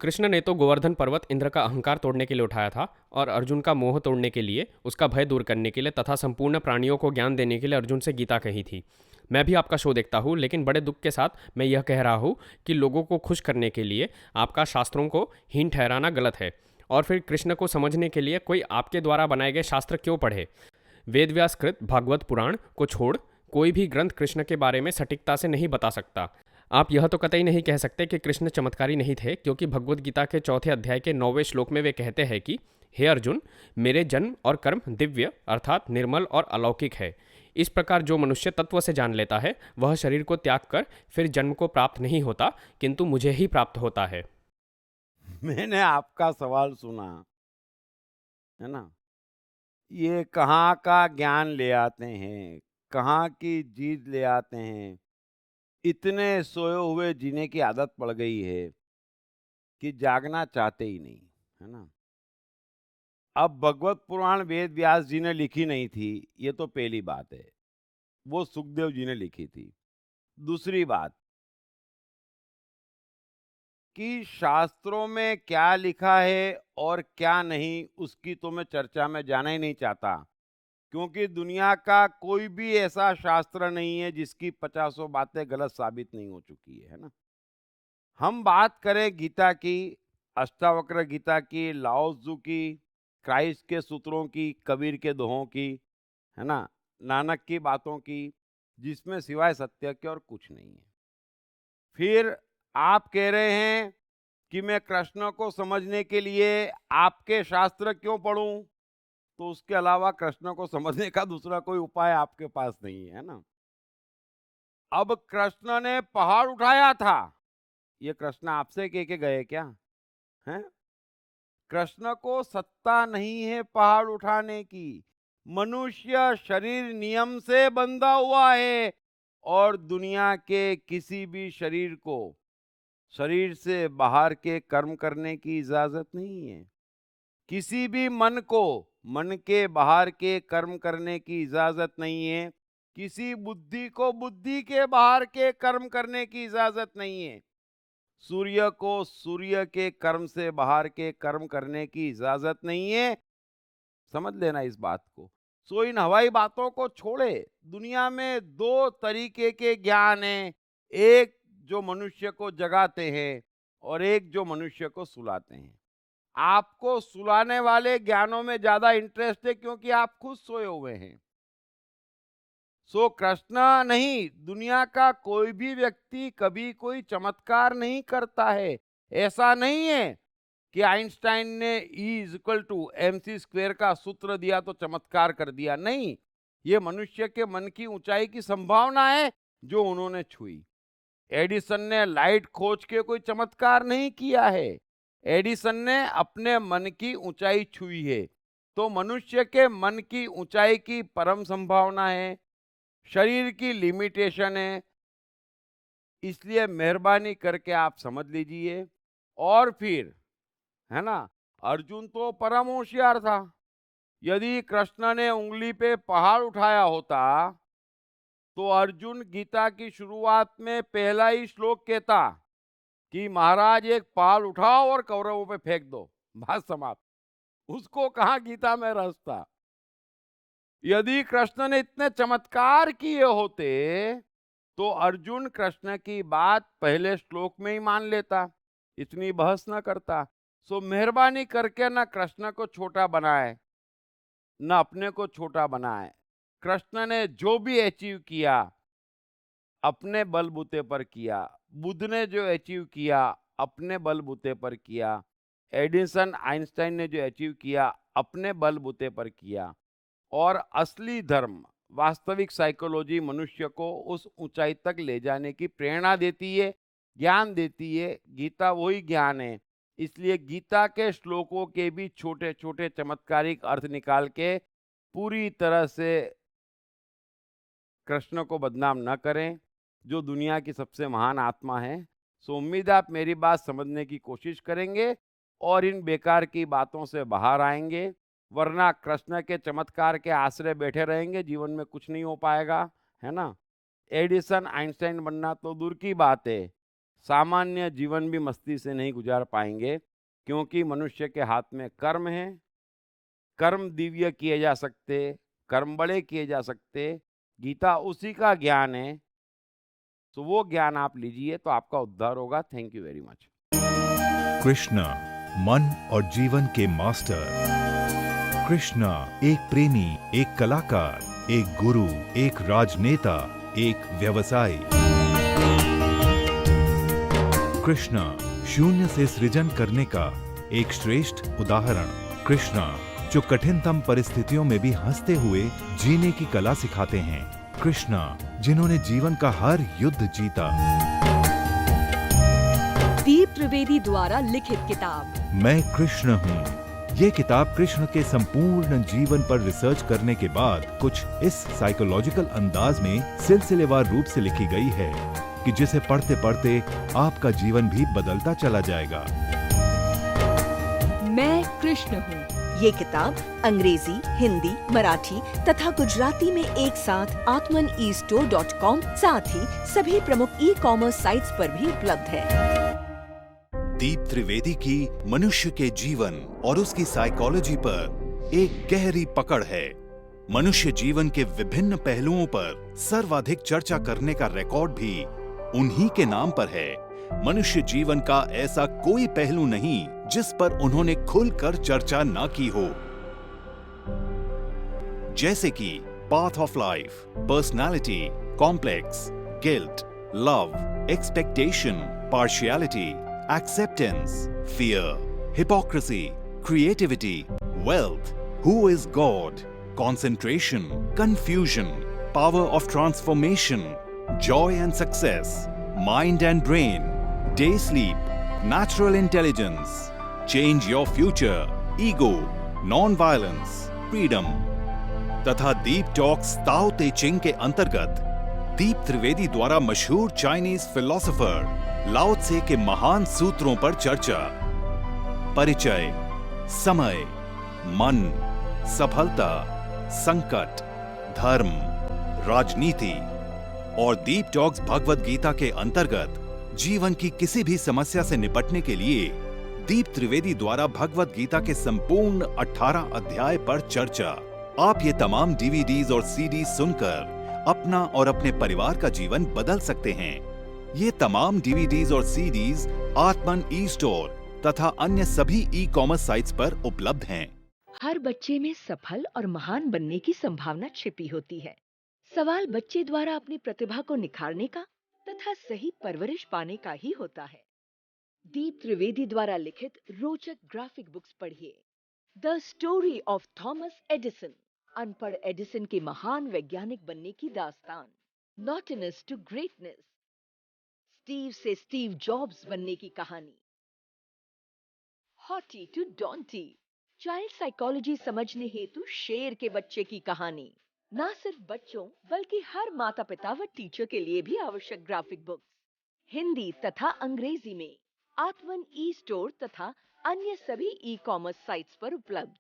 कृष्ण ने तो गोवर्धन पर्वत इंद्र का अहंकार तोड़ने के लिए उठाया था और अर्जुन का मोह तोड़ने के लिए, उसका भय दूर करने के लिए तथा संपूर्ण प्राणियों को ज्ञान देने के लिए अर्जुन से गीता कही थी। मैं भी आपका शो देखता हूँ, लेकिन बड़े दुख के साथ मैं यह कह रहा हूँ कि लोगों को खुश करने के लिए आपका शास्त्रों को हीन ठहराना गलत है। और फिर कृष्ण को समझने के लिए कोई आपके द्वारा बनाए गए शास्त्र क्यों पढ़े? वेद व्यास कृत भागवत पुराण को छोड़ कोई भी ग्रंथ कृष्ण के बारे में सटीकता से नहीं बता सकता। आप यह तो कतई नहीं कह सकते कि कृष्ण चमत्कारी नहीं थे, क्योंकि भगवत गीता के चौथे अध्याय के 9वें श्लोक में वे कहते हैं कि हे अर्जुन, मेरे जन्म और कर्म दिव्य अर्थात निर्मल और अलौकिक है। इस प्रकार जो मनुष्य तत्व से जान लेता है वह शरीर को त्याग कर फिर जन्म को प्राप्त नहीं होता, किंतु मुझे ही प्राप्त होता है। मैंने आपका सवाल सुना, है ना? ये कहाँ का ज्ञान ले आते हैं, कहाँ की जीत ले आते हैं। इतने सोए हुए जीने की आदत पड़ गई है कि जागना चाहते ही नहीं, है ना? अब भगवत पुराण वेद व्यास जी ने लिखी नहीं थी, ये तो पहली बात है। वो सुखदेव जी ने लिखी थी। दूसरी बात कि शास्त्रों में क्या लिखा है और क्या नहीं, उसकी तो मैं चर्चा में जाना ही नहीं चाहता, क्योंकि दुनिया का कोई भी ऐसा शास्त्र नहीं है जिसकी पचासों बातें गलत साबित नहीं हो चुकी है ना? हम बात करें गीता की, अष्टावक्र गीता की, लाओ त्ज़ु की, क्राइस्ट के सूत्रों की, कबीर के दोहों की, है ना, नानक की बातों की, जिसमें सिवाय सत्य के और कुछ नहीं है। फिर आप कह रहे हैं कि मैं कृष्ण को समझने के लिए आपके शास्त्र क्यों पढ़ूं? तो उसके अलावा कृष्ण को समझने का दूसरा कोई उपाय आपके पास नहीं है ना? अब कृष्ण ने पहाड़ उठाया था, ये कृष्ण आपसे कह के गए क्या? हैं? कृष्ण को सत्ता नहीं है पहाड़ उठाने की। मनुष्य शरीर नियम से बंधा हुआ है और दुनिया के किसी भी शरीर को शरीर से बाहर के कर्म करने की इजाजत नहीं है। किसी भी मन को मन के बाहर के कर्म करने की इजाजत नहीं है। किसी बुद्धि को बुद्धि के बाहर के कर्म करने की इजाजत नहीं है। सूर्य को सूर्य के कर्म से बाहर के कर्म करने की इजाजत नहीं है। समझ लेना इस बात को। सो इन हवाई बातों को छोड़े। दुनिया में दो तरीके के ज्ञान हैं, एक जो मनुष्य को जगाते हैं और एक जो मनुष्य को सुलाते हैं। आपको सुलाने वाले ज्ञानों में ज्यादा इंटरेस्ट है, क्योंकि आप खुद सोए हुए हैं। सो कृष्ण नहीं, दुनिया का कोई भी व्यक्ति कभी कोई चमत्कार नहीं करता है। ऐसा नहीं है कि आइंस्टाइन ने E = mc² का सूत्र दिया तो चमत्कार कर दिया, नहीं। ये मनुष्य के मन की ऊंचाई की संभावना है जो उन्होंने छुई। एडिसन ने लाइट खोज के कोई चमत्कार नहीं किया है। एडिसन ने अपने मन की ऊंचाई छुई है। तो मनुष्य के मन की ऊंचाई की परम संभावना है, शरीर की लिमिटेशन है। इसलिए मेहरबानी करके आप समझ लीजिए। और फिर, है ना, अर्जुन तो परम होशियार था। यदि कृष्ण ने उंगली पे पहाड़ उठाया होता तो अर्जुन गीता की शुरुआत में पहला ही श्लोक कहता कि महाराज एक पहाड़ उठाओ और कौरवों पे फेंक दो, बात समाप्त। उसको कहाँ गीता में रस था? यदि कृष्ण ने इतने चमत्कार किए होते तो अर्जुन कृष्ण की बात पहले श्लोक में ही मान लेता, इतनी बहस ना करता। सो मेहरबानी करके ना कृष्ण को छोटा बनाए न अपने को छोटा बनाए। कृष्ण ने जो भी अचीव किया अपने बलबूते पर किया। बुद्ध ने जो अचीव किया अपने बलबूते पर किया। एडिसन आइंस्टाइन ने जो अचीव किया अपने बलबूते पर किया। और असली धर्म, वास्तविक साइकोलॉजी मनुष्य को उस ऊंचाई तक ले जाने की प्रेरणा देती है, ज्ञान देती है। गीता वही ज्ञान है। इसलिए गीता के श्लोकों के भी छोटे छोटे चमत्कारिक अर्थ निकाल के पूरी तरह से कृष्ण को बदनाम न करें, जो दुनिया की सबसे महान आत्मा है। सो उम्मीद है आप मेरी बात समझने की कोशिश करेंगे और इन बेकार की बातों से बाहर आएंगे। वरना कृष्ण के चमत्कार के आश्रय बैठे रहेंगे, जीवन में कुछ नहीं हो पाएगा, है ना। एडिसन आइंस्टाइन बनना तो दूर की बात है, सामान्य जीवन भी मस्ती से नहीं गुजार पाएंगे, क्योंकि मनुष्य के हाथ में कर्म है। कर्म दिव्य किए जा सकते, कर्म बड़े किए जा सकते। गीता उसी का ज्ञान है। तो वो ज्ञान आप लीजिए तो आपका उद्धार होगा। Thank you very much. Krishna मन और जीवन के मास्टर। कृष्ण एक प्रेमी, एक कलाकार, एक गुरु, एक राजनेता, एक व्यवसायी। कृष्ण शून्य से सृजन करने का एक श्रेष्ठ उदाहरण। कृष्ण जो कठिनतम परिस्थितियों में भी हंसते हुए जीने की कला सिखाते हैं। कृष्ण जिन्होंने जीवन का हर युद्ध जीता। दीप त्रिवेदी द्वारा लिखित किताब मैं कृष्ण हूँ। ये किताब कृष्ण के संपूर्ण जीवन पर रिसर्च करने के बाद कुछ इस साइकोलॉजिकल अंदाज में सिलसिलेवार रूप से लिखी गई है कि जिसे पढ़ते पढ़ते आपका जीवन भी बदलता चला जाएगा। मैं कृष्ण हूँ। ये किताब अंग्रेजी, हिंदी, मराठी तथा गुजराती में एक साथ atmanestore.com साथ ही सभी प्रमुख ई-कॉमर्स साइट्स पर भी उपलब्ध है। दीप त्रिवेदी की मनुष्य के जीवन और उसकी साइकोलॉजी पर एक गहरी पकड़ है। मनुष्य जीवन के विभिन्न पहलुओं पर सर्वाधिक चर्चा करने का रिकॉर्ड भी उन्हीं के नाम पर है। मनुष्य जीवन का ऐसा कोई पहलू नहीं जिस पर उन्होंने खुलकर चर्चा ना की हो, जैसे कि path of life, personality, complex, guilt, love, expectation, partiality, acceptance, fear, hypocrisy, creativity, wealth, who is God, concentration, confusion, power of transformation, joy and success, mind and brain, day sleep, natural intelligence, change your future, ego, non-violence, freedom, तथा दीप talks ताओ ते चिंग के अंतर्गत दीप त्रिवेदी द्वारा मशहूर Chinese philosopher लाओ त्से के महान सूत्रों पर चर्चा। परिचय, समय, मन, सफलता, संकट, धर्म, राजनीति और दीप टॉक्स भगवत गीता के अंतर्गत जीवन की किसी भी समस्या से निपटने के लिए दीप त्रिवेदी द्वारा भगवत गीता के संपूर्ण 18 अध्याय पर चर्चा। आप ये तमाम डीवीडीज और सीडी सुनकर अपना और अपने परिवार का जीवन बदल सकते हैं। ये तमाम डीवीडीज और सीडीज आत्मन ई स्टोर तथा अन्य सभी ई कॉमर्स साइट्स पर उपलब्ध हैं। हर बच्चे में सफल और महान बनने की संभावना छिपी होती है। सवाल बच्चे द्वारा अपनी प्रतिभा को निखारने का तथा सही परवरिश पाने का ही होता है। दीप त्रिवेदी द्वारा लिखित रोचक ग्राफिक बुक्स पढ़िए। The story of Thomas Edison, अनपढ़ एडिसन के महान वैज्ञानिक बनने की दास्तान। नॉटिनेस टू ग्रेटनेस, स्टीव से स्टीव जॉब्स बनने की कहानी। हॉटी टू डॉन्टी, चाइल्ड साइकोलॉजी समझने हेतु शेर के बच्चे की कहानी। ना सिर्फ बच्चों बल्कि हर माता पिता व टीचर के लिए भी आवश्यक ग्राफिक बुक्स हिंदी तथा अंग्रेजी में आत्मन ई स्टोर तथा अन्य सभी ई कॉमर्स साइट्स पर उपलब्ध।